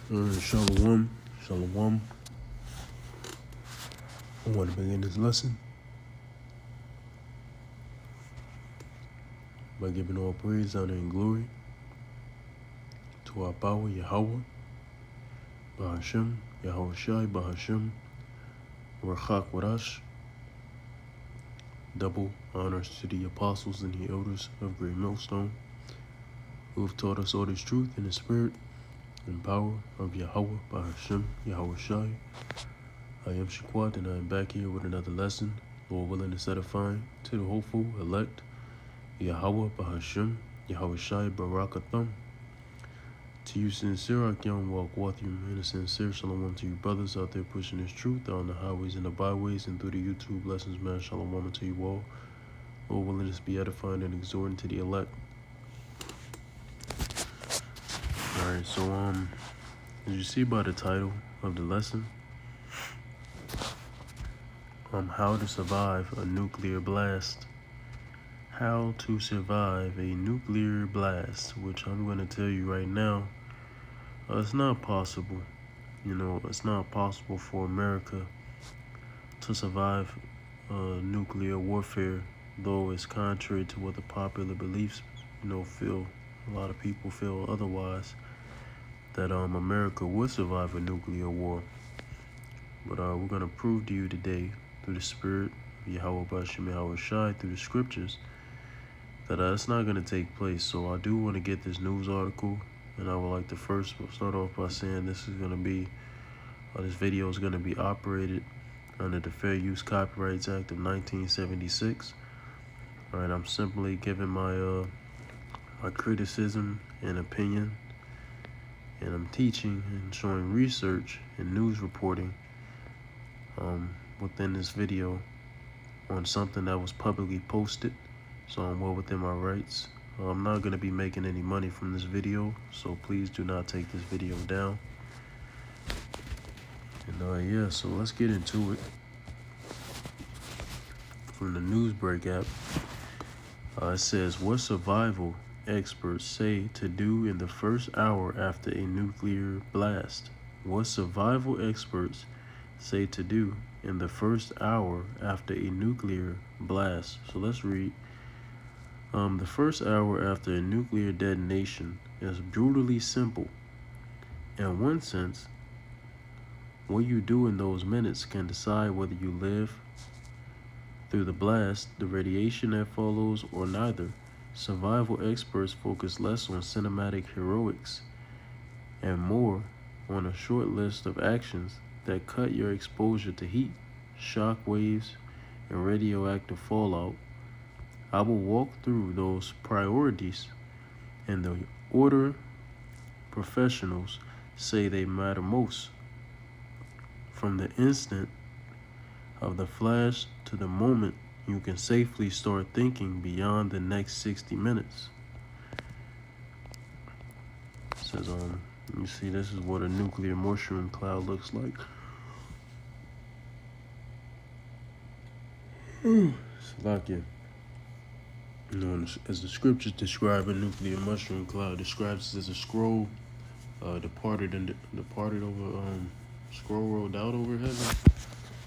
Shalom, shalom. I want to begin this lesson by giving all praise, honor, and glory to our power, Yahweh, Bahashem, Yahweh Shai, Bahashem, Rachak Wadash. Double honors to the apostles and the elders of Great Millstone, who have taught us all this truth in the spirit and power of Yahweh, Bahashem, Yahweh Shai. I am Shaquat, and I am back here with another lesson, Lord willing and edifying to the hopeful elect, Yahweh, Bahashem, Yahweh Shai, Barakatham. To you sincere, Akim, walk with you, man, and sincere shalom to you brothers out there pushing this truth on the highways and the byways and through the YouTube lessons, man, shalom to you all. Lord willing to be edifying and exhorting to the elect. Alright, so as you see by the title of the lesson, how to survive a nuclear blast. How to survive a nuclear blast, which I'm going to tell you right now, it's not possible. It's not possible for America to survive nuclear warfare, though it's contrary to what the popular beliefs, feel. A lot of people feel otherwise, that America would survive a nuclear war. But we're going to prove to you today, through the spirit of Yahweh Bashem Yahweh Shai, through the scriptures, that it's not going to take place. So I do want to get this news article, and I would like to first start off by saying this video is going to be operated under the Fair Use Copyrights Act of 1976. All right, I'm simply giving my criticism and opinion, and I'm teaching and showing research and news reporting within this video on something that was publicly posted, so I'm well within my rights. I'm not going to be making any money from this video, so please do not take this video down. And yeah, so let's get into it. From the Newsbreak app, it says, what survival experts say to do in the first hour after a nuclear blast. What survival experts say to do in the first hour after a nuclear blast. So let's read. The first hour after a nuclear detonation is brutally simple. In one sense, what you do in those minutes can decide whether you live through the blast, the radiation that follows, or neither. Survival experts focus less on cinematic heroics and more on a short list of actions that cut your exposure to heat, shock waves, and radioactive fallout. I will walk through those priorities in the order professionals say they matter most, from the instant of the flash to the moment you can safely start thinking beyond the next 60 minutes. It says, you see, this is what a nuclear mushroom cloud looks like. Salakia. As the scriptures describe a nuclear mushroom cloud, describes it as a scroll departed over scroll rolled out over heaven.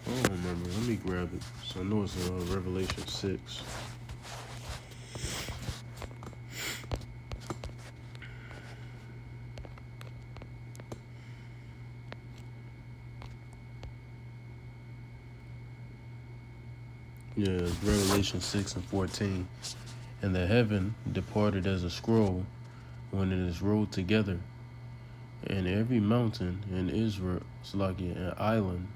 I don't remember. Let me grab it. So I know it's Revelation 6. Yeah, it's Revelation 6 and 14. And the heaven departed as a scroll when it is rolled together, and every mountain in Israel, an island,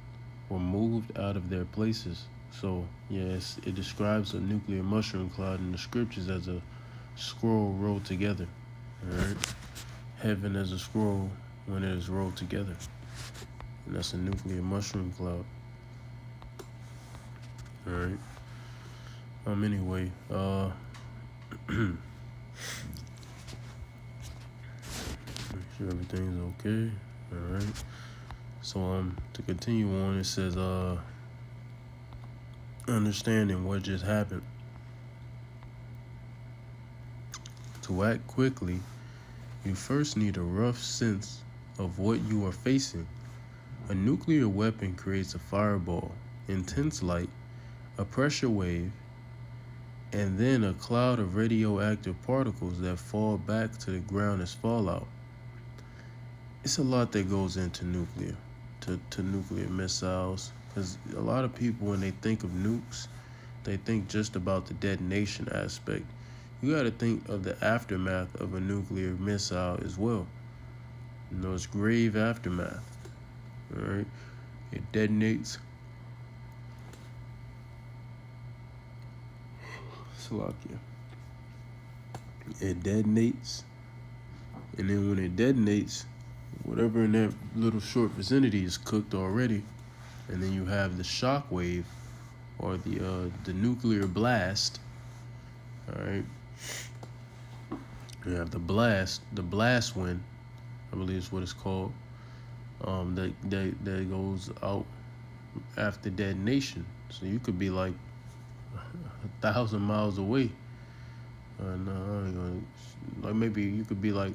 were moved out of their places. So, yes, it describes a nuclear mushroom cloud in the scriptures as a scroll rolled together. All right, heaven as a scroll when it is rolled together, and that's a nuclear mushroom cloud. All right. Anyway, make sure everything's okay. All right. So to continue on, it says understanding what just happened. To act quickly, you first need a rough sense of what you are facing. A nuclear weapon creates a fireball, intense light, a pressure wave, and then a cloud of radioactive particles that fall back to the ground as fallout. It's a lot that goes into nuclear missiles, because a lot of people, when they think of nukes, they think just about the detonation aspect. You got to think of the aftermath of a nuclear missile as well. It's grave aftermath. All right, it detonates. Slovakia. It detonates, and then when it detonates, whatever in that little short vicinity is cooked already, and then you have the shock wave or the nuclear blast. All right, you have the blast wind, I believe is what it's called. That goes out after detonation. So you could be like 1,000 miles away. No, like maybe you could be like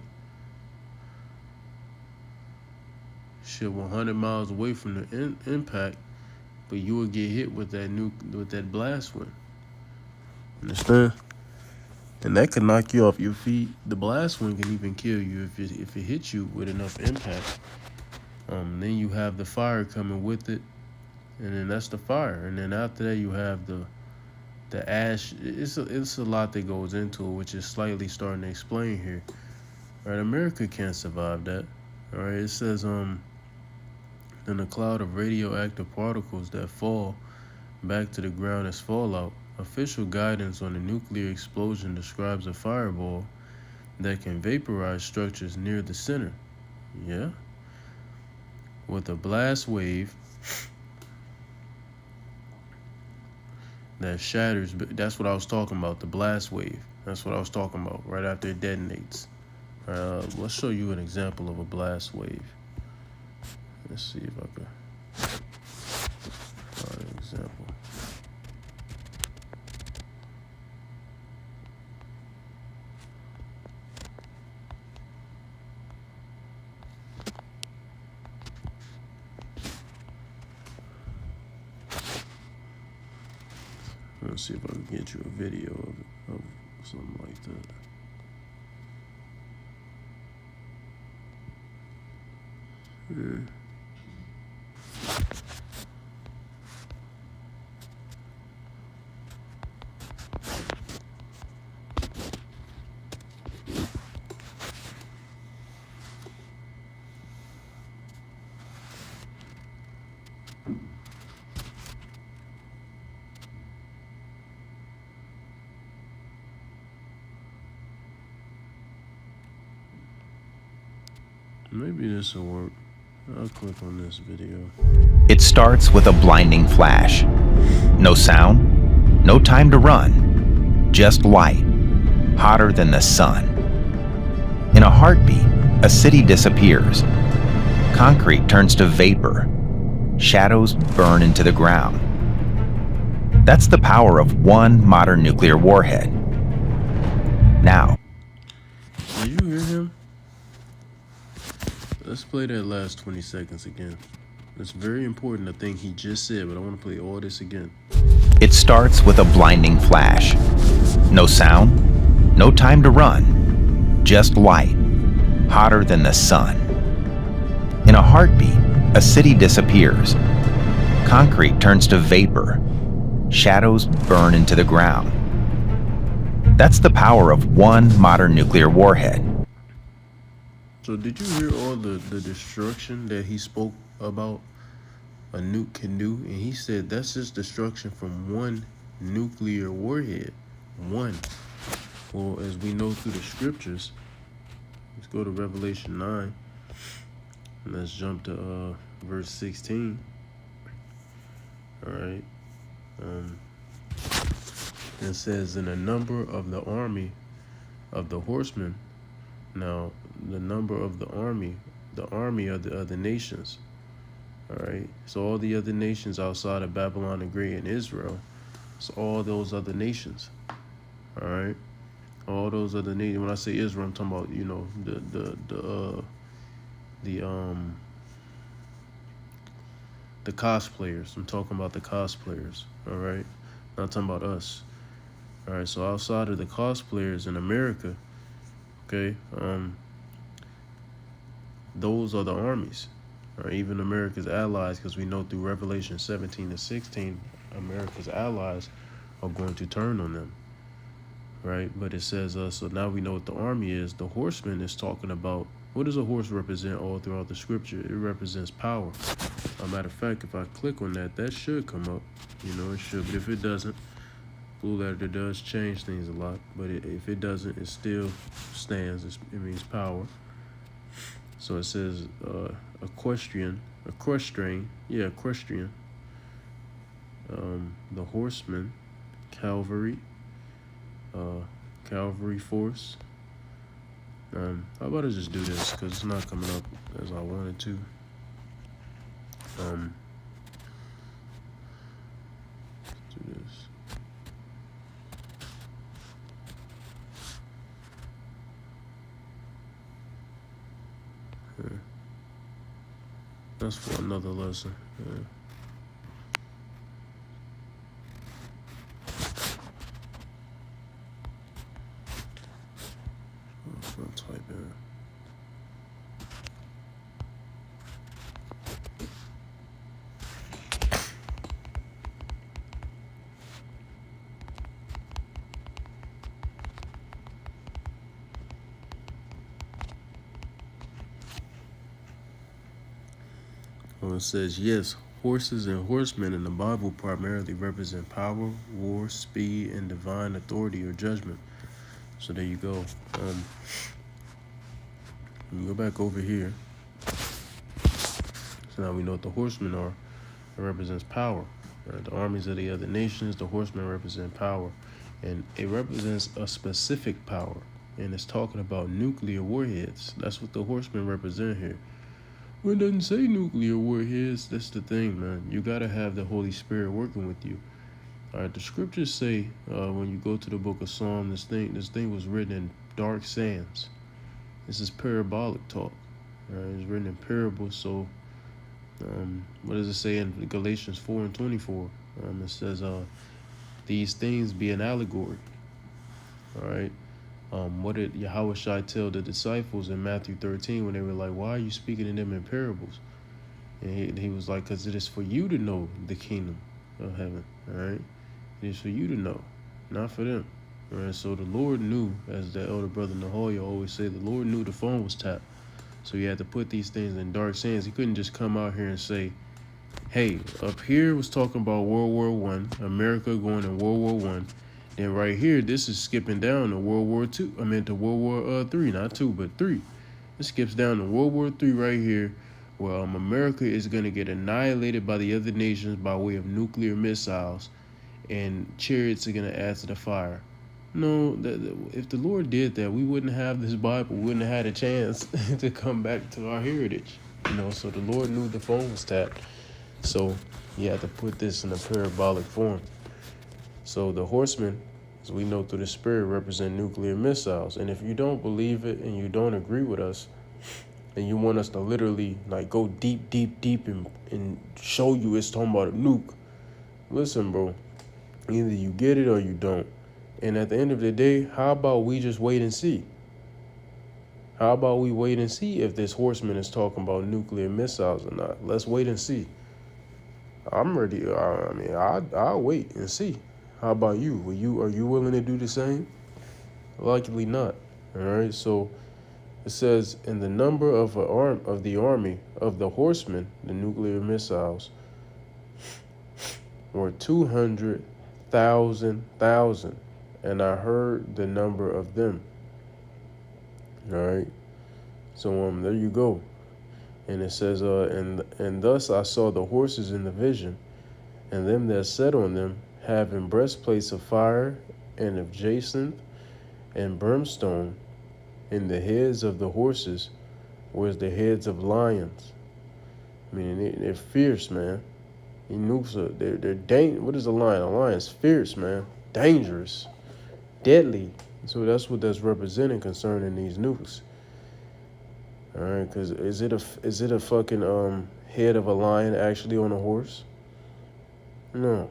100 miles away from the impact, but you would get hit with that blast wind. Understand? And that could knock you off your feet. The blast wind can even kill you if it hits you with enough impact. Then you have the fire coming with it, and then that's the fire. And then after that, you have the ash. It's a lot that goes into it, which is slightly starting to explain here. All right, America can't survive that. All right, it says then a cloud of radioactive particles that fall back to the ground as fallout. Official guidance on the nuclear explosion describes a fireball that can vaporize structures near the center. Yeah. With a blast wave that shatters. That's what I was talking about, the blast wave. That's what I was talking about right after it detonates. Let's show you an example of a blast wave. Let's see if I can find an example. Let's see if I can get you a video of something like that. Yeah. Maybe this will work. I'll click on this video. It starts with a blinding flash. No sound, no time to run, just light, hotter than the sun. In a heartbeat, a city disappears. Concrete turns to vapor. Shadows burn into the ground. That's the power of one modern nuclear warhead. Now, did you hear him? Let's play that last 20 seconds again. It's very important, the thing he just said, but I want to play all this again. It starts with a blinding flash. No sound, no time to run, just light, hotter than the sun. In a heartbeat, a city disappears. Concrete turns to vapor. Shadows burn into the ground. That's the power of one modern nuclear warhead. So did you hear all the destruction that he spoke about a nuke can do? And he said that's just destruction from one nuclear warhead. One. Well, as we know through the scriptures, let's go to Revelation 9. And let's jump to verse 16. All right. It says, in the number of the army of the horsemen. Now, the number of the army of the other nations. All right. So all the other nations outside of Babylon the Great and Israel. So all those other nations. All right. All those other nations. When I say Israel, I'm talking about, the cosplayers. I'm talking about the cosplayers. All right, not talking about us. All right. So outside of the cosplayers in America, okay, those are the armies, or even America's allies, because we know through Revelation 17 to 16, America's allies are going to turn on them, right? But it says, so now we know what the army is. The horseman is talking about, what does a horse represent all throughout the scripture? It represents power. As a matter of fact, if I click on that, that should come up. You know, it should, but if it doesn't, Blue Letter does change things a lot, but if it doesn't, it still stands. It means power. So it says equestrian. The horseman, cavalry, cavalry force. How about I just do this because it's not coming up as I wanted to. Let's do this. That's for another lesson. I'll type in. Well, it says, yes, horses and horsemen in the Bible primarily represent power, war, speed, and divine authority or judgment. So there you go. When you go back over here, so now we know what the horsemen are. It represents power. Right? The armies of the other nations, the horsemen represent power. And it represents a specific power. And it's talking about nuclear warheads. That's what the horsemen represent here. Well, it doesn't say nuclear warheads. That's the thing, man. You got to have the Holy Spirit working with you. All right, the scriptures say when you go to the book of Psalm, this thing was written in dark sands. This is parabolic talk. Right? It's written in parables. So, what does it say in Galatians 4 and 24? It says, these things be an allegory. All right. What did Yahushua tell the disciples in Matthew 13 when they were like, why are you speaking to them in parables? And he was like, because it is for you to know the kingdom of heaven. All right. It is for you to know, not for them. All right. So the Lord knew, as the elder brother Nahoya always say, the Lord knew the phone was tapped. So he had to put these things in dark sands. He couldn't just come out here and say, hey, up here was talking about World War I, America going to World War I. And right here, this is skipping down to World War II. I mean, to World War III, not two, but three. It skips down to World War III right here, where America is going to get annihilated by the other nations by way of nuclear missiles, and chariots are going to add to the fire. No, if the Lord did that, we wouldn't have this Bible. We wouldn't have had a chance to come back to our heritage. You know, so the Lord knew the phone was tapped. So he had to put this in a parabolic form. So the horsemen, as we know through the Spirit, represent nuclear missiles. And if you don't believe it and you don't agree with us, and you want us to literally like go deep and show you it's talking about a nuke, listen, bro, either you get it or you don't. And at the end of the day, how about we just wait and see? How about we wait and see if this horseman is talking about nuclear missiles or not? Let's wait and see. I'm ready. I'll wait and see. How about you? Are you willing to do the same? Likely not. All right. So it says, in the number of the army of the horsemen, the nuclear missiles, were 200,000, and I heard the number of them. All right. So there you go. And it says, and thus I saw the horses in the vision, and them that sat on them, having breastplates of fire and of jacinth and brimstone, and the heads of the horses was the heads of lions. I mean, they're fierce, man. They're what is a lion? A lion's fierce, man. Dangerous, deadly. So that's what that's representing concerning these nukes. All right, because is it a fucking head of a lion actually on a horse? No.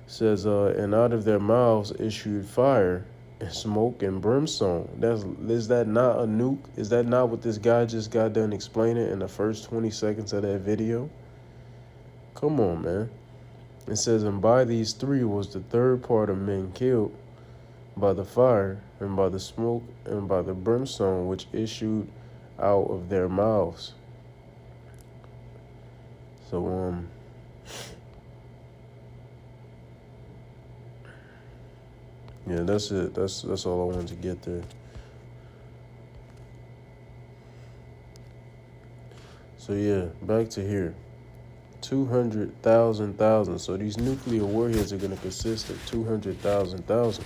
It says and out of their mouths issued fire and smoke and brimstone. Is that not a nuke? Is that not what this guy just got done explaining in the first 20 seconds of that video? Come on, man. It says, and by these three was the third part of men killed by the fire and by the smoke and by the brimstone which issued out of their mouths. So yeah, that's it. That's all I wanted to get there. So yeah, back to here. 200,000. So these nuclear warheads are going to consist of 200,000. But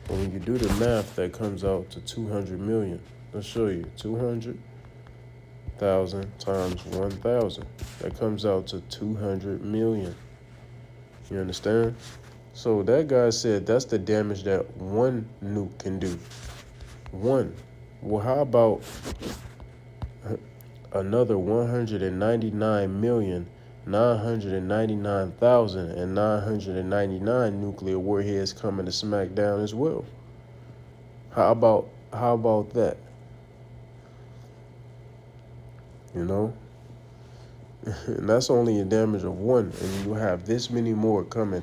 when you do the math, that comes out to 200 million. Let's show you. 200,000 times 1,000. That comes out to 200 million. You understand? So that guy said that's the damage that one nuke can do. One. Well, how about another 199,999,999 nuclear warheads coming to smack down as well? How about that? You know? And that's only a damage of one, and you have this many more coming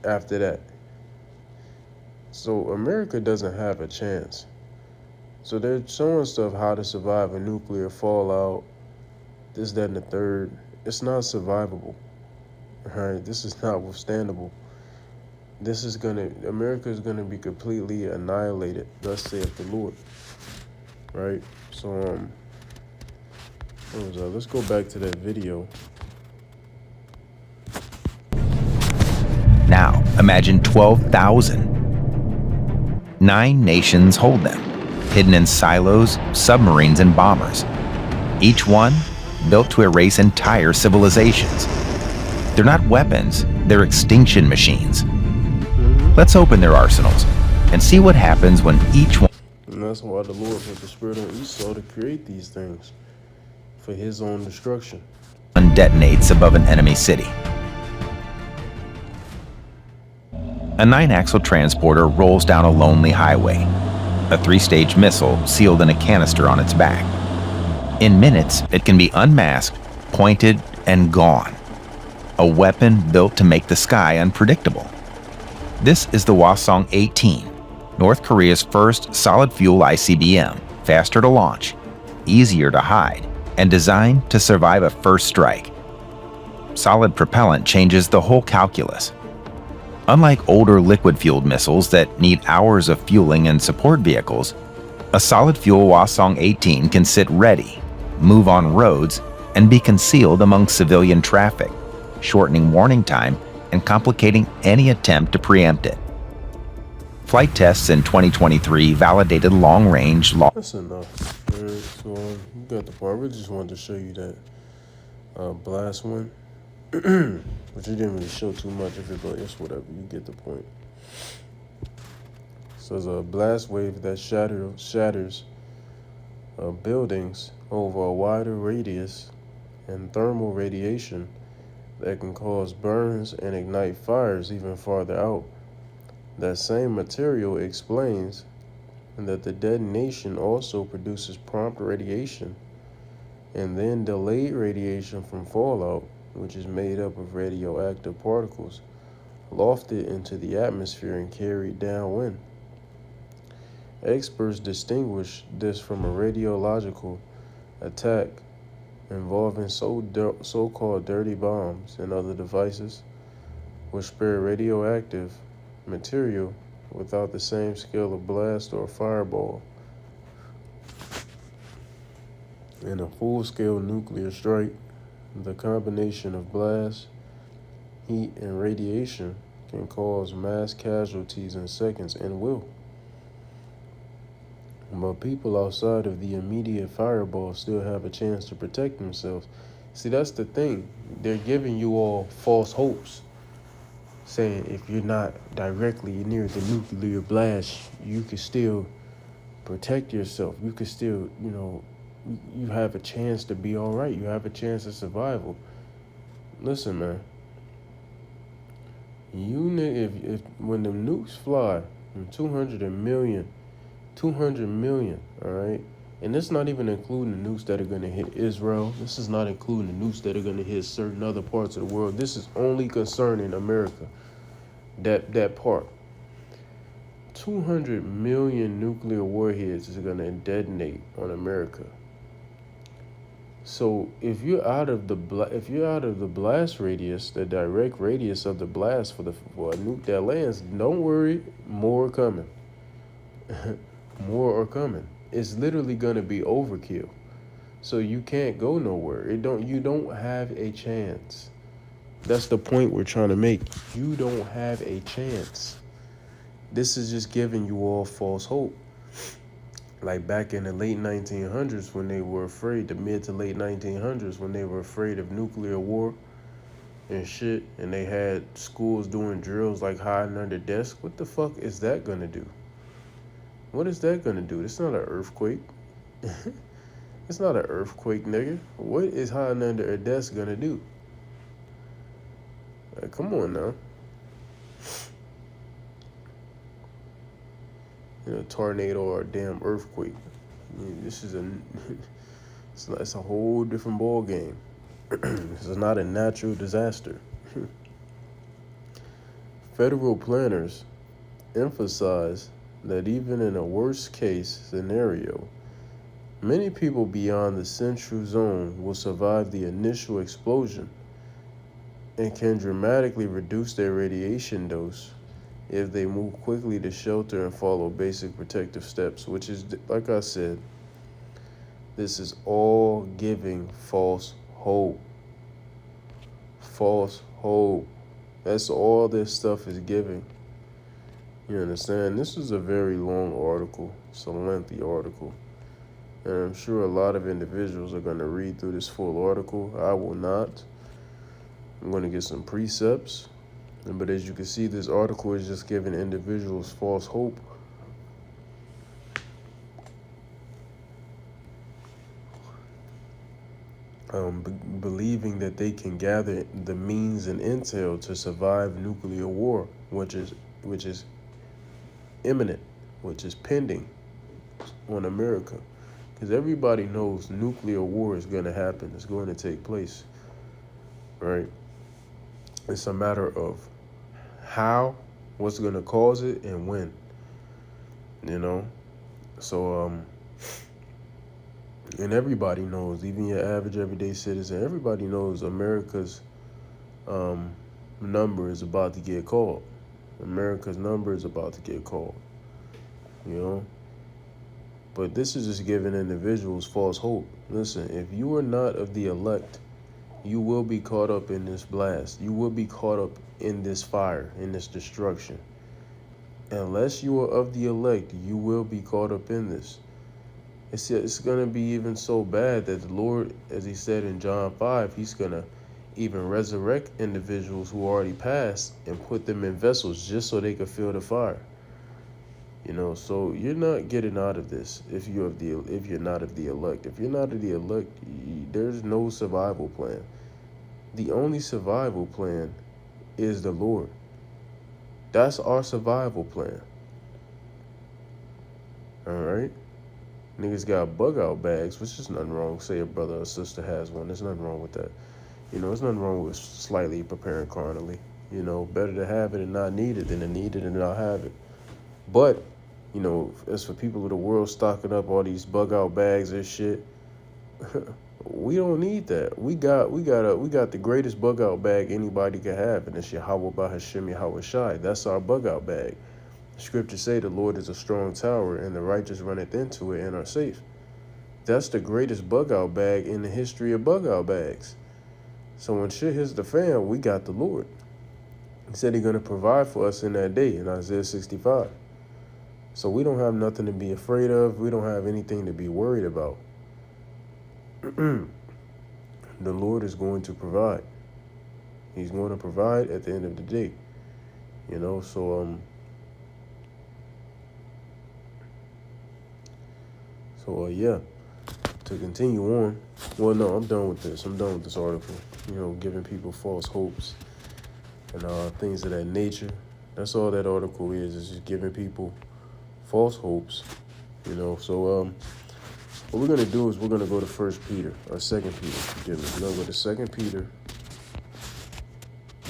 after that. So America doesn't have a chance. So they're showing stuff how to survive a nuclear fallout, this, that, and the third. It's not survivable. Right? This is not withstandable. America is gonna be completely annihilated, thus saith the Lord. Right? So what was that? Let's go back to that video. Now, imagine 12,000. 9 nations hold them, hidden in silos, submarines, and bombers. Each one built to erase entire civilizations. They're not weapons, they're extinction machines. Let's open their arsenals and see what happens when each one. And that's why the Lord put the spirit on Esau to create these things for his own destruction. Detonates above an enemy city. A 9-axle transporter rolls down a lonely highway, a 3-stage missile sealed in a canister on its back. In minutes, it can be unmasked, pointed, and gone. A weapon built to make the sky unpredictable. This is the Hwasong-18, North Korea's first solid-fuel ICBM, faster to launch, easier to hide, and designed to survive a first strike. Solid propellant changes the whole calculus. Unlike older liquid-fueled missiles that need hours of fueling and support vehicles, a solid-fuel Hwasong-18 can sit ready, move on roads, and be concealed among civilian traffic, shortening warning time and complicating any attempt to preempt it. Flight tests in 2023 validated long-range. That's enough. All right, so you got the part. I really just wanted to show you that blast one. But you didn't really show too much of it, but it's whatever. You get the point. So it's a blast wave that shatters buildings over a wider radius and thermal radiation that can cause burns and ignite fires even farther out. That same material explains that the detonation also produces prompt radiation and then delayed radiation from fallout, which is made up of radioactive particles lofted into the atmosphere and carried downwind. Experts distinguish this from a radiological attack involving so-called dirty bombs and other devices which spare radioactive material without the same scale of blast or fireball. In a full-scale nuclear strike, the combination of blast, heat, and radiation can cause mass casualties in seconds and will. But people outside of the immediate fireball still have a chance to protect themselves. See, that's the thing. They're giving you all false hopes, saying if you're not directly near the nuclear blast, you can still protect yourself. You can still, you have a chance to be all right. You have a chance of survival. Listen, man. If when the nukes fly, 200 million, all right? And this is not even including the nukes that are going to hit Israel. This is not including the nukes that are going to hit certain other parts of the world. This is only concerning America, that part. 200 million nuclear warheads is going to detonate on America. So if you're out of the blast radius, the direct radius of the blast for a nuke that lands, don't worry, more are coming. More are coming. It's literally gonna be overkill. So you can't go nowhere. You don't have a chance. That's the point we're trying to make. You don't have a chance. This is just giving you all false hope. Like back in the late 1900s when they were afraid, the mid to late 1900s when they were afraid of nuclear war and shit, and they had schools doing drills like hiding under desks. What the fuck is that gonna do? What is that gonna do? It's not an earthquake. It's not an earthquake, nigga. What is hiding under a desk gonna do? Like, come on now. A tornado or a damn earthquake. This is it's a whole different ball game. This is not a natural disaster. Federal planners emphasize that even in a worst case scenario, many people beyond the central zone will survive the initial explosion and can dramatically reduce their radiation dose if they move quickly to shelter and follow basic protective steps, which is, like I said, this is all giving false hope. False hope. That's all this stuff is giving. You understand? This is a very long article. It's a lengthy article. And I'm sure a lot of individuals are going to read through this full article. I will not. I'm going to get some precepts. But as you can see, this article is just giving individuals false hope. Believing that they can gather the means and intel to survive nuclear war, which is imminent, which is pending on America. Because everybody knows nuclear war is going to happen. It's going to take place, right? It's a matter of how, what's going to cause it, and when, you know? So, and everybody knows, even your average everyday citizen, everybody knows America's number is about to get called. America's number is about to get called, you know? But this is just giving individuals false hope. Listen, if you are not of the elect, you will be caught up in this blast. You will be caught up in this fire, in this destruction. Unless you are of the elect, you will be caught up in this. It's going to be even so bad that the Lord, as he said in John 5, he's going to even resurrect individuals who already passed and put them in vessels just so they could feel the fire. You know, so you're not getting out of this if you're not of the elect. If you're not of the elect, there's no survival plan. The only survival plan is the Lord. That's our survival plan. All right? Niggas got bug out bags, which is nothing wrong. Say a brother or sister has one. There's nothing wrong with that. You know, there's nothing wrong with slightly preparing carnally. You know, better to have it and not need it than to need it and not have it. But, you know, as for people of the world stocking up all these bug out bags and shit, we don't need that. We got the greatest bug out bag anybody could have, and it's Yahweh Bahashim Yahweh Shai. That's our bug out bag. The scriptures say the Lord is a strong tower, and the righteous runneth into it and are safe. That's the greatest bug out bag in the history of bug out bags. So when shit hits the fan, we got the Lord. He said he's going to provide for us in that day in Isaiah 65. So we don't have nothing to be afraid of. We don't have anything to be worried about. The Lord is going to provide. He's going to provide at the end of the day. You know, so yeah. to continue on. Well, no, I'm done with this. I'm done with this article. Giving people false hopes and things of that nature. That's all that article is just giving people false hopes. So what we're gonna do is we're gonna go to First Peter or Second Peter. Forgive me. We're gonna go to Second Peter.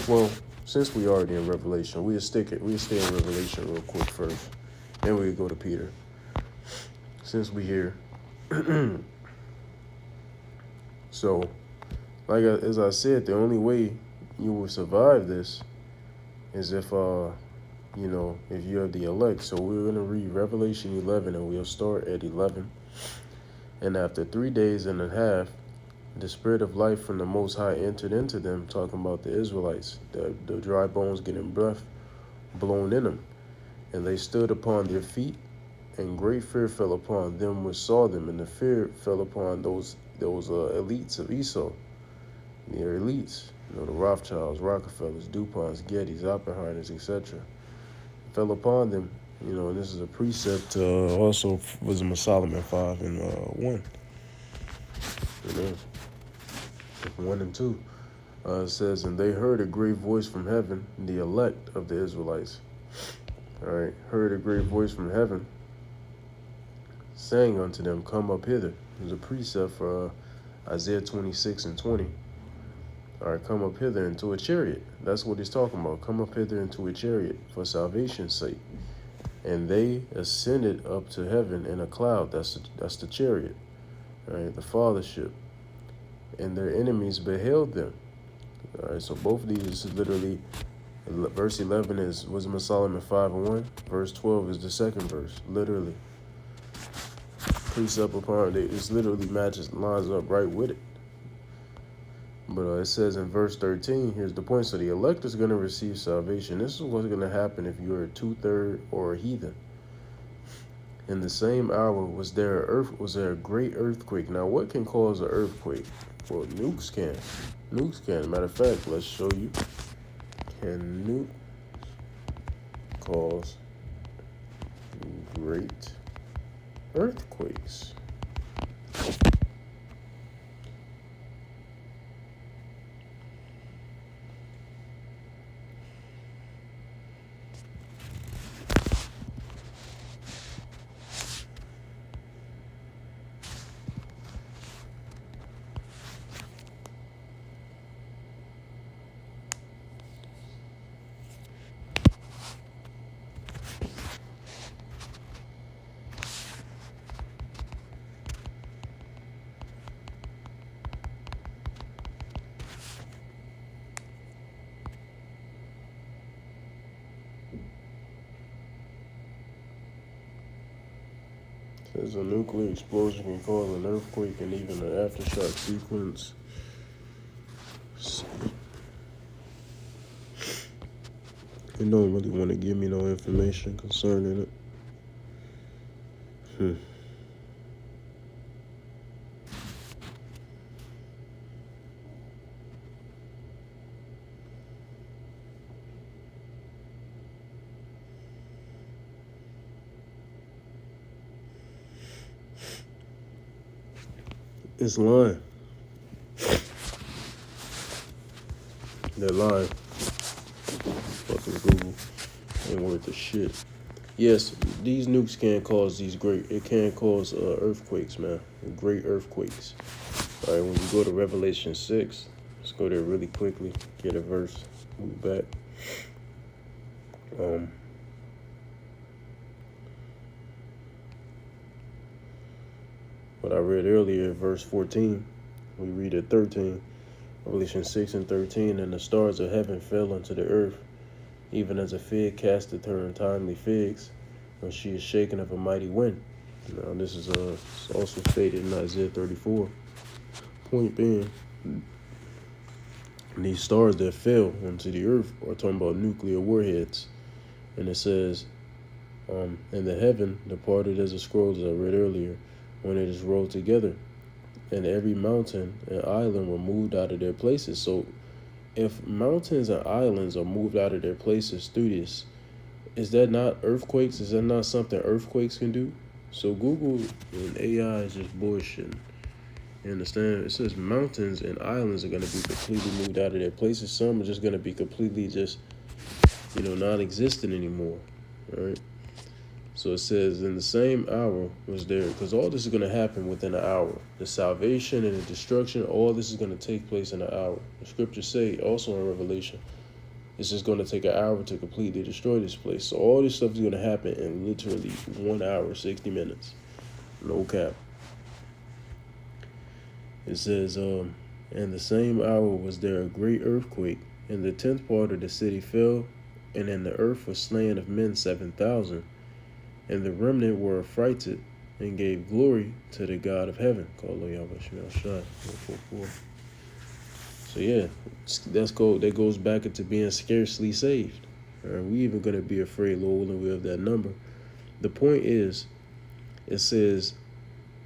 Well, since we already in Revelation, we'll stay in Revelation real quick first. Then we go to Peter. Since we here. So, as I said, the only way you will survive this is if if you have the elect. So we're gonna read Revelation 11, and we'll start at 11. And after 3 days and a half, the spirit of life from the Most High entered into them, talking about the Israelites, the dry bones getting breath blown in them. And they stood upon their feet, and great fear fell upon them which saw them, and the fear fell upon those elites of Esau, their elites, the Rothschilds, Rockefellers, DuPonts, Gettys, Oppenheimers, etc. Fell upon them, and this is a precept also Wisdom of Solomon 5 and 1. 1 and 2. It says, and they heard a great voice from heaven, the elect of the Israelites. All right, heard a great voice from heaven, saying unto them, come up hither. There's a precept for Isaiah 26 and 20. All right, come up hither into a chariot. That's what he's talking about. Come up hither into a chariot for salvation's sake. And they ascended up to heaven in a cloud. That's the chariot, all right, the fathership. And their enemies beheld them. All right, so both of these is literally, verse 11 is Wisdom of Solomon 5 and 1. Verse 12 is the second verse, literally. Precept upon it, it's literally lines up right with it. But it says in verse 13, here's the point. So the elect is going to receive salvation. This is what's going to happen if you're a 2/3 or a heathen. In the same hour was there a great earthquake. Now, what can cause an earthquake? Well, nukes can. Nukes can. Matter of fact, let's show you. Can nukes cause great earthquakes? Says a nuclear explosion can cause an earthquake and even an aftershock sequence. They don't really want to give me no information concerning it. It's lying. They're lying. Fucking Google ain't worth a shit. Yes, these nukes can cause earthquakes, man. Great earthquakes. All right, when you go to Revelation 6, let's go there really quickly. Get a verse. Move back. What I read earlier, verse 14, we read at 13, Revelation 6 and 13, and the stars of heaven fell unto the earth, even as a fig casteth her untimely figs, when she is shaken of a mighty wind. Now, this is also stated in Isaiah 34. Point being, these stars that fell onto the earth are talking about nuclear warheads. And it says, and the heaven departed as a scroll, as I read earlier, when it is rolled together, and every mountain and island were moved out of their places. So if mountains and islands are moved out of their places through this, is that not earthquakes? Is that not something earthquakes can do? So Google and AI is just bullshitting. You understand? It says mountains and islands are going to be completely moved out of their places. Some are just going to be completely just, non-existent anymore. All right. So it says, in the same hour was there, because all this is going to happen within an hour. The salvation and the destruction, all this is going to take place in an hour. The scriptures say also in Revelation, it's just going to take an hour to completely destroy this place. So all this stuff is going to happen in literally 1 hour, 60 minutes. No cap. It says, in the same hour was there a great earthquake, and the 10th part of the city fell, and in the earth was slain of men 7,000. And the remnant were affrighted and gave glory to the God of heaven. So yeah, that goes back into being scarcely saved. We even gonna be afraid, Lord willing, we have that number. The point is, it says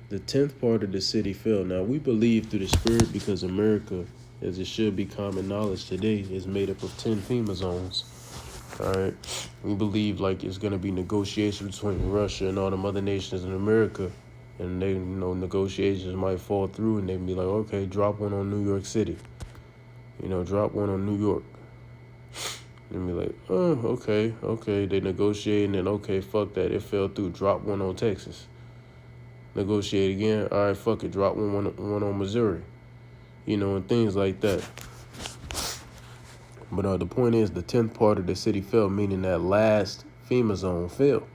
the 10th part of the city fell. Now we believe through the Spirit, because America, as it should be common knowledge today, is made up of 10 FEMA zones. All right, we believe like it's gonna be negotiations between Russia and all the other nations in America, and they, negotiations might fall through, and they be like, okay, drop one on New York City, drop one on New York, and be like, oh, okay, they negotiate, and then okay, fuck that, it fell through, drop one on Texas, negotiate again, all right, fuck it, drop one on Missouri, and things like that. But the point is, the 10th part of the city fell, meaning that last FEMA zone fell.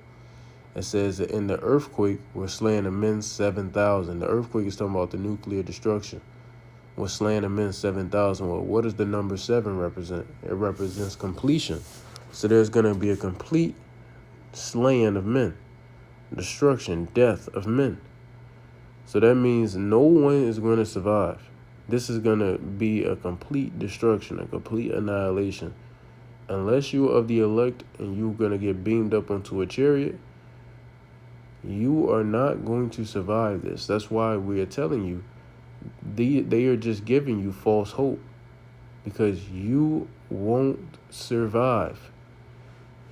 It says that in the earthquake were slain of men 7,000. The earthquake is talking about the nuclear destruction. Was slain of men 7,000. Well, what does the number 7 represent? It represents completion. So there's going to be a complete slaying of men, destruction, death of men. So that means no one is going to survive. This is going to be a complete destruction, a complete annihilation. Unless you are of the elect and you're going to get beamed up onto a chariot, you are not going to survive this. That's why we are telling you, they are just giving you false hope, because you won't survive.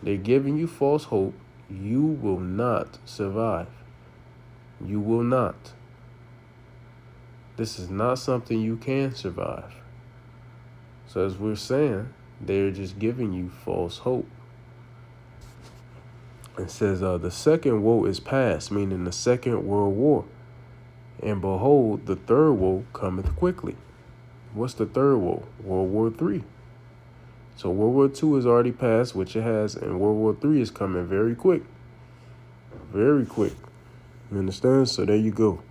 They're giving you false hope. You will not survive. You will not. This is not something you can survive. So as we're saying, they're just giving you false hope. It says, the second woe is past, meaning the Second World War. And behold, the third woe cometh quickly. What's the third woe? World War III. So World War II is already passed, which it has, and World War III is coming very quick. Very quick. You understand? So there you go.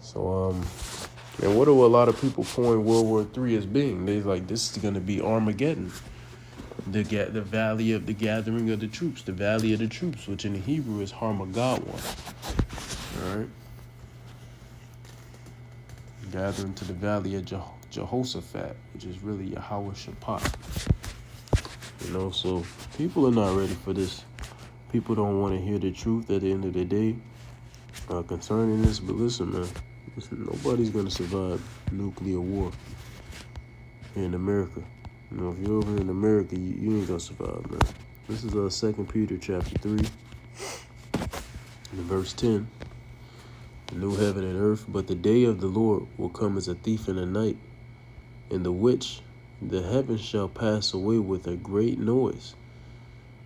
So, and what do a lot of people point World War III as being? They're like, this is going to be Armageddon. The valley of the gathering of the troops. The valley of the troops, which in the Hebrew is Harmageddon. All right. Gathering to the valley of Jehoshaphat, which is really Yahweh Shaphat. So people are not ready for this. People don't want to hear the truth at the end of the day concerning this. But listen, man. Nobody's going to survive nuclear war here in America. If you're over in America, you ain't going to survive, man. This is 2 Peter chapter 3, verse 10. The new heaven and earth, but the day of the Lord will come as a thief in the night, in the which the heavens shall pass away with a great noise.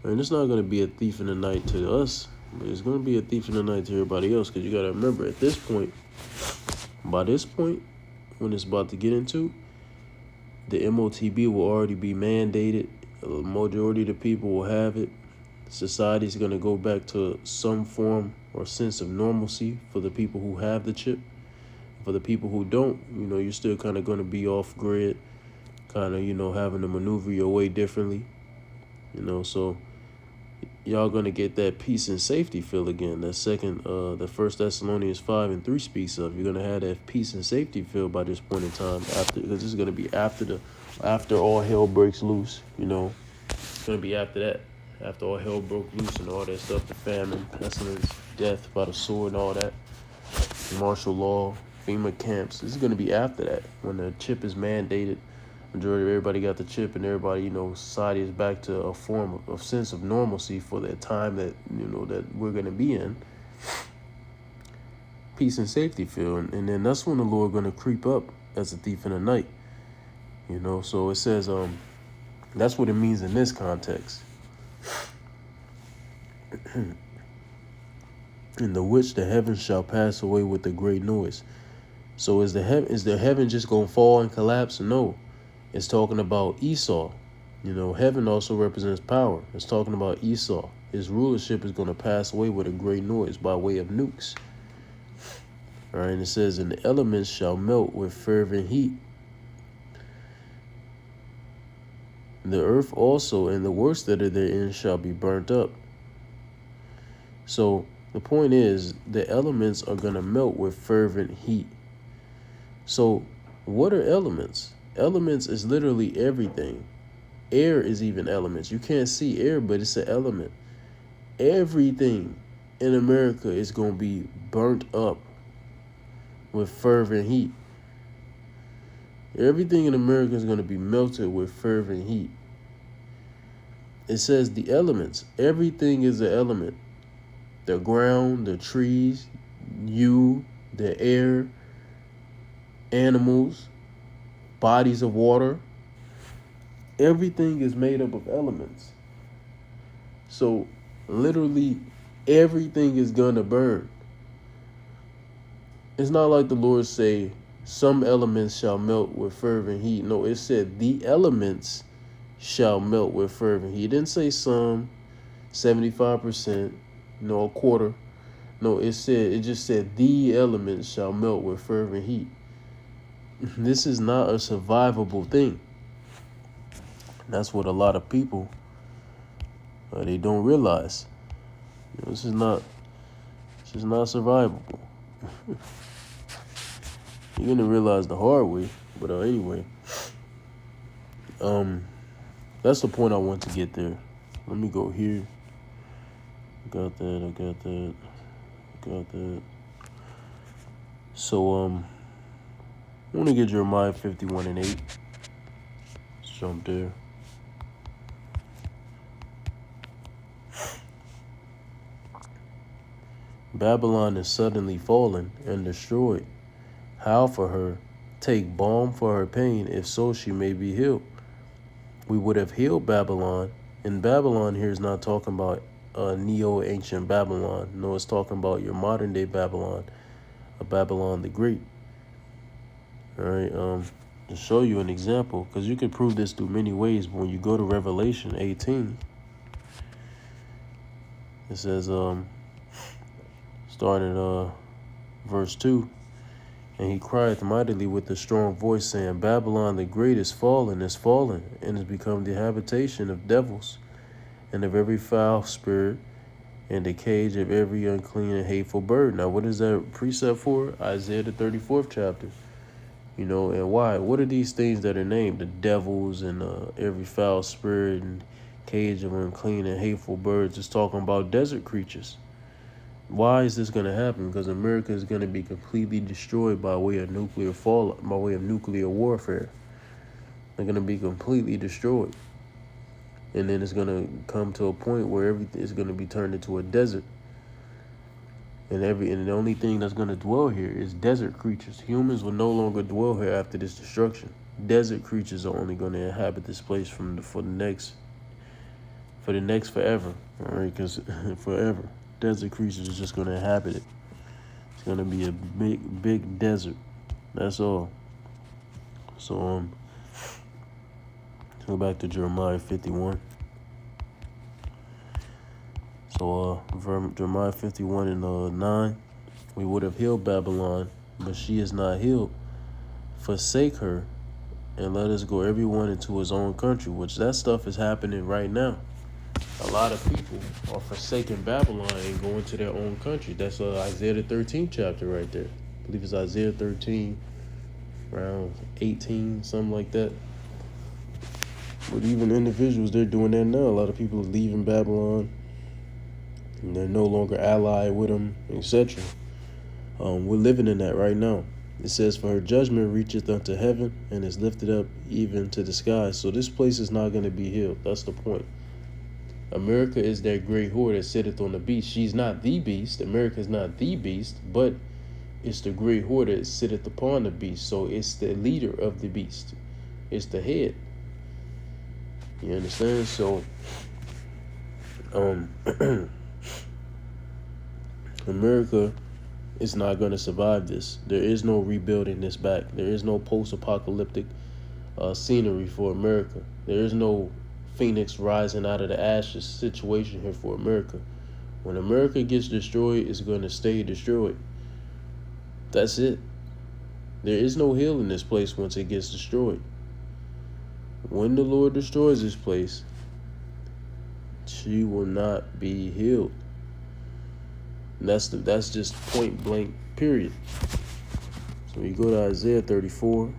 And it's not going to be a thief in the night to us, but it's going to be a thief in the night to everybody else, because you got to remember, at this point, by this point, when it's about to get into, the MOTB will already be mandated. A majority of the people will have it. Society's going to go back to some form or sense of normalcy for the people who have the chip. For the people who don't, you're still kind of going to be off grid, kind of, having to maneuver your way differently. So y'all going to get that peace and safety feel again. That the 1 Thessalonians 5:3 speaks of. You're going to have that peace and safety feel by this point in time, because this is going to be after all hell breaks loose. It's going to be after that. After all hell broke loose and all that stuff, the famine, pestilence, death by the sword and all that, martial law, FEMA camps. This is going to be after that, when the chip is mandated. Majority of everybody got the chip, and everybody, society is back to a form of sense of normalcy for the time that, that we're going to be in. peace and safety feel. And then that's when the Lord going to creep up as a thief in the night. So it says, that's what it means in this context. In the which the heavens shall pass away with a great noise. So is the heaven just going to fall and collapse? No. It's talking about Esau. Heaven also represents power. It's talking about Esau. His rulership is going to pass away with a great noise by way of nukes. All right, and it says, and the elements shall melt with fervent heat. The earth also and the works that are therein shall be burnt up. So the point is, the elements are going to melt with fervent heat. So what are elements? Elements is literally everything. Air is even elements. You can't see air, but it's an element. Everything in America is going to be burnt up with fervent heat. Everything in America is going to be melted with fervent heat. It says the elements. Everything is an element. The ground, the trees, you, the air, animals, bodies of water. Everything is made up of elements. So literally everything is going to burn. It's not like the Lord say, some elements shall melt with fervent heat. No, it said the elements shall melt with fervent heat. It didn't say some, 75%, a quarter. No, it just said the elements shall melt with fervent heat. This is not a survivable thing. That's what a lot of people, they don't realize. This is not survivable. You're gonna realize the hard way, but anyway, that's the point I want to get there. Let me go here. I got that. So I want to get Jeremiah 51:8. Let's jump there. Babylon is suddenly fallen and destroyed. Howl for her, take balm for her pain, if so she may be healed. We would have healed Babylon, and Babylon here is not talking about neo-ancient Babylon. No, it's talking about your modern-day Babylon, Babylon the Great. All right, to show you an example, because you can prove this through many ways, but when you go to Revelation 18, it says, starting verse 2, and he cried mightily with a strong voice, saying, Babylon the great is fallen, and has become the habitation of devils, and of every foul spirit, and the cage of every unclean and hateful bird. Now, what is that precept for? Isaiah the 34th chapter. And why? What are these things that are named? The devils and every foul spirit and cage of unclean and hateful birds. It's talking about desert creatures. Why is this going to happen? Because America is going to be completely destroyed by way of nuclear fallout, by way of nuclear warfare. They're going to be completely destroyed. And then it's going to come to a point where everything is going to be turned into a desert. And the only thing that's going to dwell here is desert creatures. Humans will no longer dwell here after this destruction. Desert creatures are only going to inhabit this place for the next forever. All right, because forever. Desert creatures are just going to inhabit it. It's going to be a big desert. That's all. So go back to Jeremiah 51. So Jeremiah 51 and 9, we would have healed Babylon, but she is not healed. Forsake her, and let us go everyone into his own country, which that stuff is happening right now. A lot of people are forsaking Babylon and going to their own country. That's Isaiah the 13th chapter right there. I believe it's Isaiah 13, around 18, something like that. But even individuals, they're doing that now. A lot of people are leaving Babylon, and they're no longer allied with them, etc. We're living in that right now. It says, for her judgment reacheth unto heaven, and is lifted up even to the sky. So this place is not going to be healed. That's the point. America is that great whore that sitteth on the beast. She's not the beast. America is not the beast, but it's the great whore that sitteth upon the beast. So it's the leader of the beast. It's the head. You understand? So America is not going to survive this. There is no rebuilding this back. There is no post-apocalyptic scenery for America. There is no phoenix rising out of the ashes situation here for America. When America gets destroyed, it's going to stay destroyed. That's it. There is no healing in this place once it gets destroyed. When the Lord destroys this place, she will not be healed. And that's just point blank, period. So you go to Isaiah 34.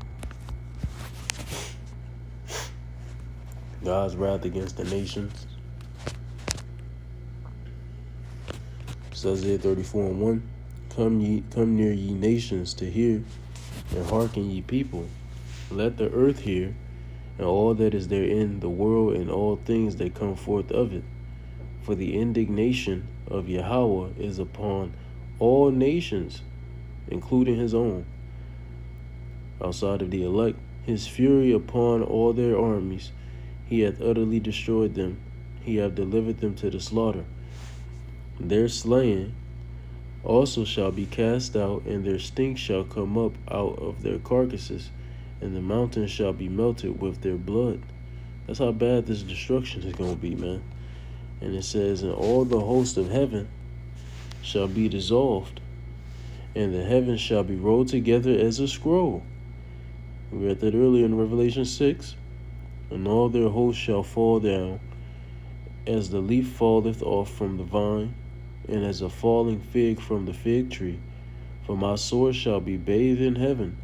God's wrath against the nations. It's Isaiah 34:1. Come near ye nations to hear, and hearken ye people. Let the earth hear, and all that is therein, the world and all things that come forth of it. For the indignation of Yahweh is upon all nations, including his own, outside of the elect. His fury upon all their armies. He hath utterly destroyed them. He hath delivered them to the slaughter. Their slaying also shall be cast out, and their stink shall come up out of their carcasses, and the mountains shall be melted with their blood. That's how bad this destruction is going to be, man. And it says, and all the host of heaven shall be dissolved, and the heavens shall be rolled together as a scroll. We read that earlier in Revelation 6. And all their hosts shall fall down, as the leaf falleth off from the vine, and as a falling fig from the fig tree. For my sword shall be bathed in heaven.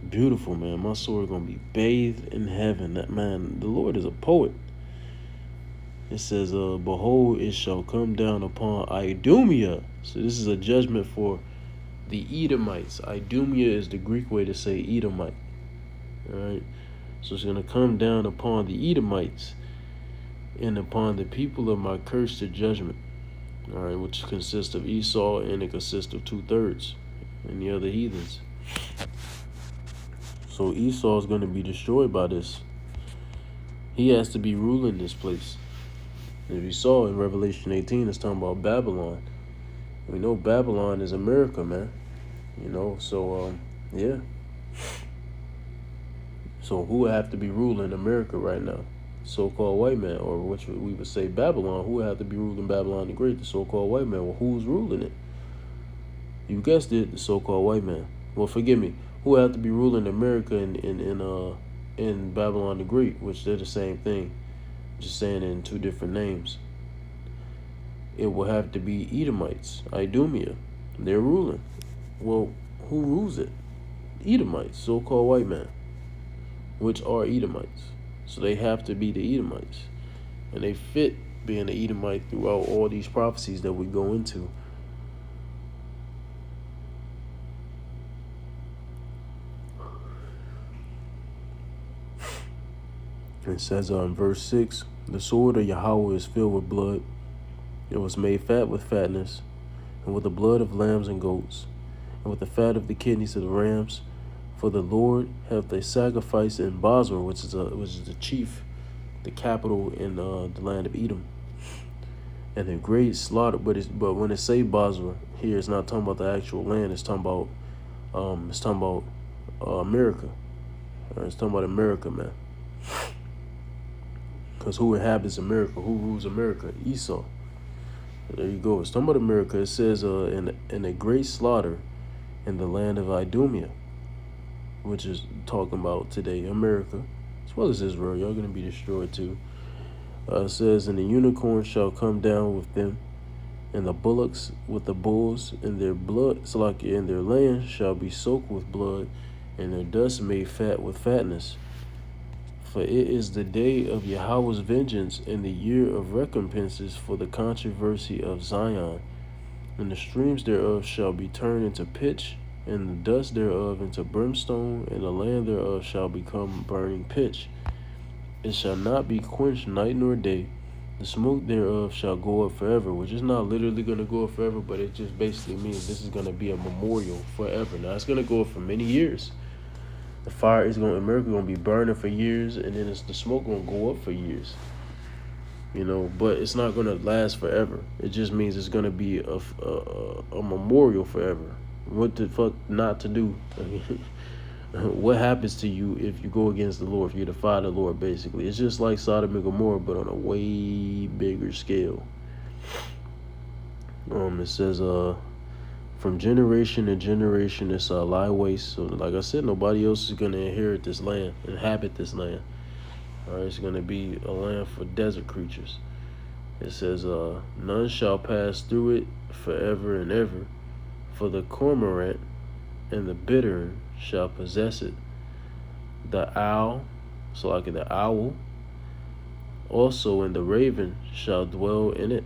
Beautiful, man. My sword gonna be bathed in heaven. That man, the Lord is a poet. It says, behold, it shall come down upon Idumea. So this is a judgment for the Edomites. Idumea is the Greek way to say Edomite. All right. So it's going to come down upon the Edomites and upon the people of my curse to judgment. All right, which consists of Esau, and it consists of 2/3 and the other heathens. So Esau is going to be destroyed by this. He has to be ruling this place. If you saw in Revelation 18, it's talking about Babylon. We know Babylon is America, man. You know, so yeah. So who would have to be ruling America right now? So-called white man, or which we would say Babylon. Who would have to be ruling Babylon the Great? The so-called white man. Well, who's ruling it? You guessed it, the so-called white man. Well, forgive me. Who would have to be ruling America in Babylon the Great? Which they're the same thing, just saying it in two different names. It will have to be Edomites, Idumea. They're ruling. Well, who rules it? Edomites, so-called white man, which are Edomites. So they have to be the Edomites. And they fit being the Edomite throughout all these prophecies that we go into. It says in verse 6, the sword of Yahweh is filled with blood. It was made fat with fatness, and with the blood of lambs and goats, and with the fat of the kidneys of the rams. For the Lord hath a sacrifice in Bozrah, which is the chief, the capital in the land of Edom, and a great slaughter. But when it say Bozrah here, it's not talking about the actual land. It's talking about America. It's talking about America, man. Because who inhabits America? Who rules America? Esau. There you go. It's talking about America. It says in a great slaughter in the land of Idumea, which is talking about today America, as well as Israel. Y'all going to be destroyed too. It says, and the unicorn shall come down with them, and the bullocks with the bulls, and their blood, and their land shall be soaked with blood, and their dust made fat with fatness. For it is the day of Yahweh's vengeance, and the year of recompenses for the controversy of Zion. And the streams thereof shall be turned into pitch, and the dust thereof into brimstone, and the land thereof shall become burning pitch. It shall not be quenched night nor day, The smoke thereof shall go up forever, which is not literally going to go up forever, but it just basically means this is going to be a memorial forever. Now, it's going to go up for many years. The fire is going to, America going to be burning for years, and then the smoke going to go up for years. But it's not going to last forever. It just means it's going to be a memorial forever. What the fuck not to do? What happens to you if you go against the Lord, if you defy the Lord, basically? It's just like Sodom and Gomorrah, but on a way bigger scale. It says, from generation to generation it shall lie waste. So, like I said, nobody else is going to inhabit this land. All right, it's going to be a land for desert creatures. It says, none shall pass through it forever and ever, for the cormorant and the bittern shall possess it. The owl, the owl, also and the raven shall dwell in it,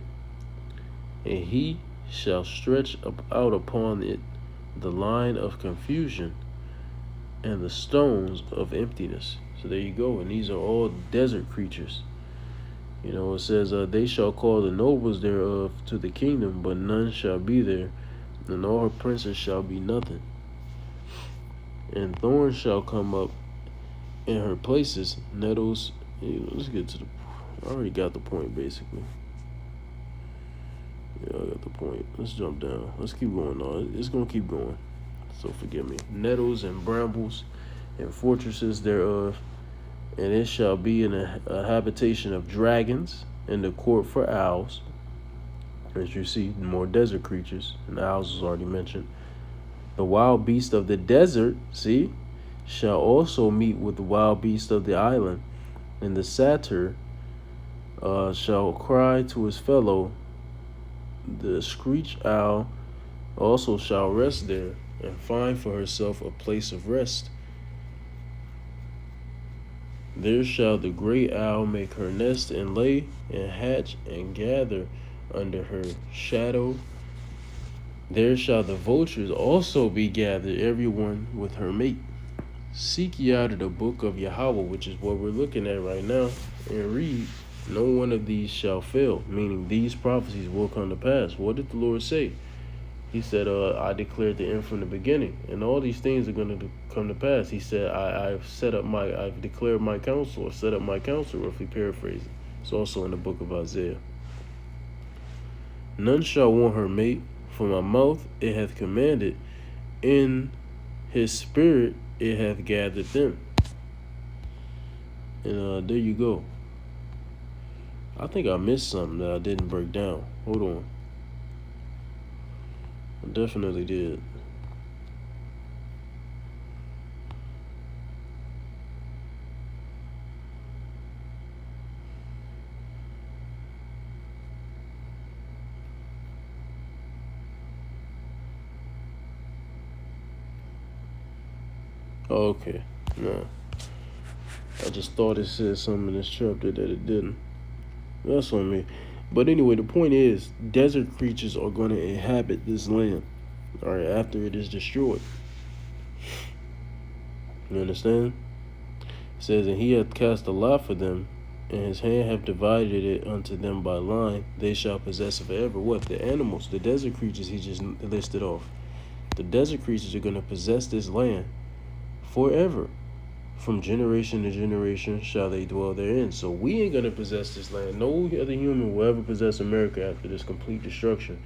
and he shall stretch out upon it the line of confusion and the stones of emptiness. So there you go, and these are all desert creatures. It says, they shall call the nobles thereof to the kingdom, but none shall be there, and all her princes shall be nothing. And thorns shall come up in her places, nettles. Let's get to I already got the point, basically. Yeah, I got the point. Let's jump down. Let's keep going on. It's going to keep going, so forgive me. Nettles and brambles and fortresses thereof, and it shall be in a habitation of dragons, and the court for owls. As you see, more desert creatures, and owls was already mentioned. The wild beast of the desert, shall also meet with the wild beast of the island, and the satyr shall cry to his fellow. The screech owl also shall rest there, and find for herself a place of rest. There shall the great owl make her nest, and lay, and hatch, and gather under her shadow. There shall the vultures also be gathered, every one with her mate. Seek ye out of the book of Yahweh, which is what we're looking at right now, and read. No one of these shall fail, meaning these prophecies will come to pass. What did the Lord say? He said, I declared the end from the beginning, and all these things are going to come to pass. He said, I've declared my counsel, or set up my counsel, roughly paraphrasing. It's also in the book of Isaiah. None shall want her mate, for my mouth it hath commanded, in his spirit it hath gathered them. And there you go. I think I missed something that I didn't break down. Hold on. I definitely did. Okay, no. I just thought it said something in this chapter that it didn't. That's on me. But anyway, the point is, desert creatures are going to inhabit this land, all right, after it is destroyed. You understand? It says, and he hath cast a lot for them, and his hand hath divided it unto them by line. They shall possess it forever. What? The animals, the desert creatures he just listed off. The desert creatures are going to possess this land forever. From generation to generation shall they dwell therein. So we ain't going to possess this land. No other human will ever possess America after this complete destruction.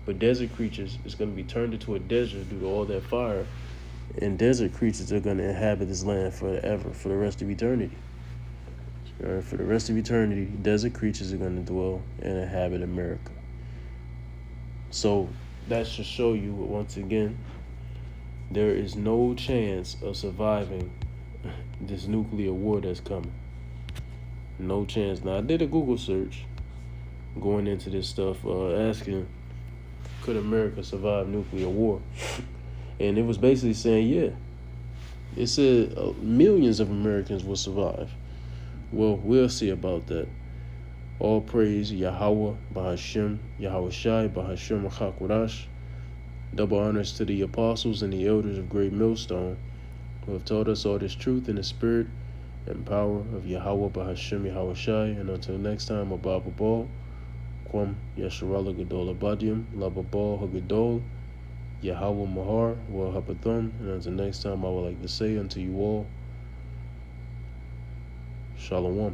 But desert creatures is going to be turned into a desert due to all that fire. And desert creatures are going to inhabit this land forever, for the rest of eternity. All right, for the rest of eternity, desert creatures are going to dwell and inhabit America. So that should show you, once again, there is no chance of surviving this nuclear war that's coming. No chance. Now, I did a Google search going into this stuff, asking, could America survive nuclear war? And it was basically saying, yeah. It said millions of Americans will survive. Well, we'll see about that. All praise Yahweh, Bahashem, Yahweh Shai, Bahashem, Hakwadash. Double honors to the apostles and the elders of Great Millstone, who have taught us all this truth in the spirit and power of Yahweh Bahashim Yahweh Shai. And until next time, Abba Ball, Kwam Yasharala Gadol Abadium, Lababal Hagadol, Yahweh Mahar, Wa Hapathon. And until next time, I would like to say unto you all, Shalom.